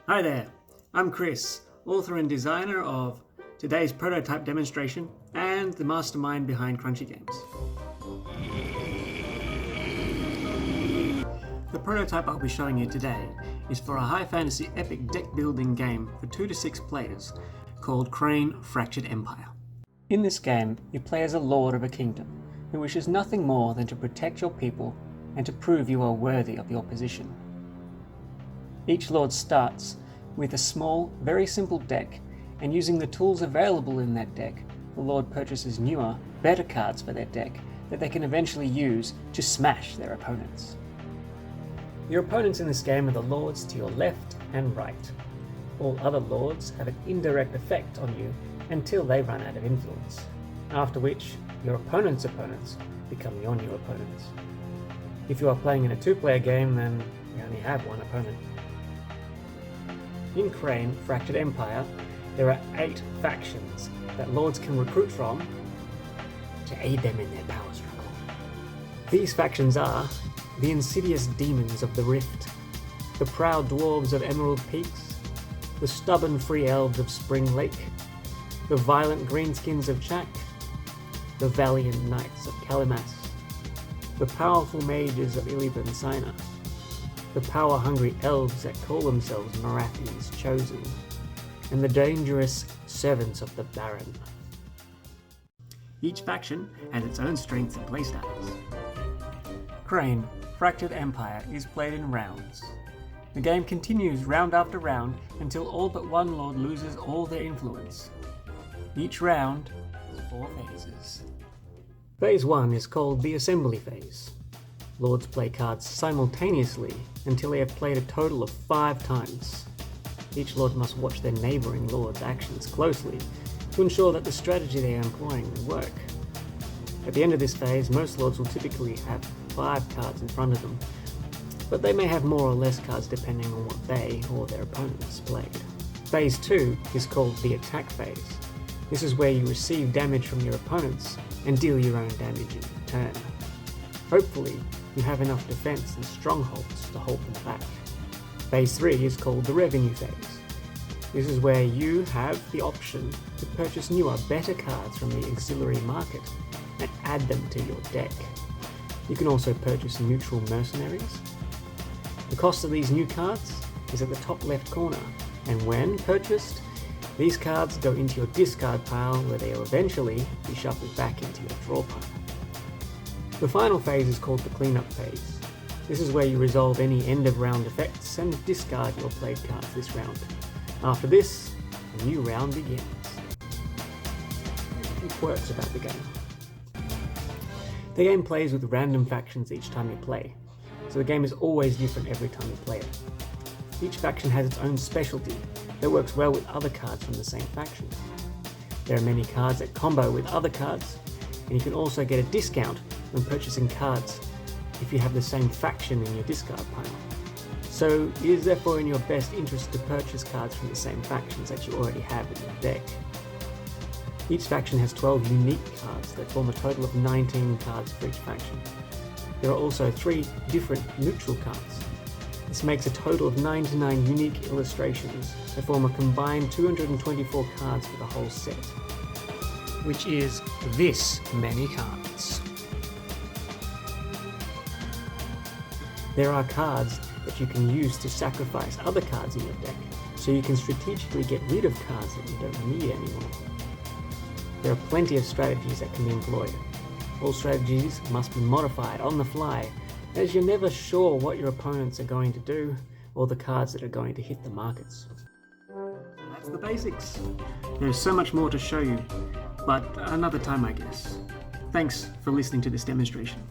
Hi there, I'm Chris, author and designer of today's prototype demonstration and the mastermind behind Crunchy Games. The prototype I'll be showing you today is for a high fantasy epic deck building game for 2 to 6 players called Crayne Fractured Empire. In this game, you play as a lord of a kingdom who wishes nothing more than to protect your people and to prove you are worthy of your position. Each lord starts with a small, very simple deck, and using the tools available in that deck, the lord purchases newer, better cards for their deck that they can eventually use to smash their opponents. Your opponents in this game are the lords to your left and right. All other lords have an indirect effect on you until they run out of influence, after which your opponent's opponents become your new opponents. If you are playing in a 2-player game, then you only have one opponent. In Crayne Fractured Empire, there are 8 factions that lords can recruit from to aid them in their power struggle. These factions are the insidious demons of the Rift, the proud dwarves of Emerald Peaks, the stubborn free elves of Spring Lake, the violent greenskins of Chak, the valiant knights of Kalimas, the powerful mages of Illidan Sina, the power-hungry elves that call themselves Marathi's Chosen, and the dangerous servants of the Baron. Each faction has its own strengths and playstyles. Crayne Fractured Empire is played in rounds. The game continues round after round until all but one lord loses all their influence. Each round has 4 phases. Phase 1 is called the Assembly Phase. Lords play cards simultaneously until they have played a total of 5 times. Each lord must watch their neighbouring lord's actions closely to ensure that the strategy they are employing will work. At the end of this phase, most lords will typically have 5 cards in front of them, but they may have more or less cards depending on what they or their opponents played. Phase 2 is called the Attack Phase. This is where you receive damage from your opponents and deal your own damage in return. Hopefully, you have enough defense and strongholds to hold them back. Phase 3 is called the Revenue Phase. This is where you have the option to purchase newer, better cards from the auxiliary market and add them to your deck. You can also purchase neutral mercenaries. The cost of these new cards is at the top left corner, and when purchased, these cards go into your discard pile where they will eventually be shuffled back into your draw pile. The final phase is called the Cleanup Phase. This is where you resolve any end of round effects and discard your played cards this round. After this, a new round begins. It works about the game. The game plays with random factions each time you play, so the game is always different every time you play it. Each faction has its own specialty that works well with other cards from the same faction. There are many cards that combo with other cards, and you can also get a discount when purchasing cards if you have the same faction in your discard pile. So it is therefore in your best interest to purchase cards from the same factions that you already have in your deck. Each faction has 12 unique cards that form a total of 19 cards for each faction. There are also 3 different neutral cards. This makes a total of 99 unique illustrations that form a combined 224 cards for the whole set, which is this many cards. There are cards that you can use to sacrifice other cards in your deck, so you can strategically get rid of cards that you don't need anymore. There are plenty of strategies that can be employed. All strategies must be modified on the fly, as you're never sure what your opponents are going to do or the cards that are going to hit the markets. That's the basics. There's so much more to show you, but another time I guess. Thanks for listening to this demonstration.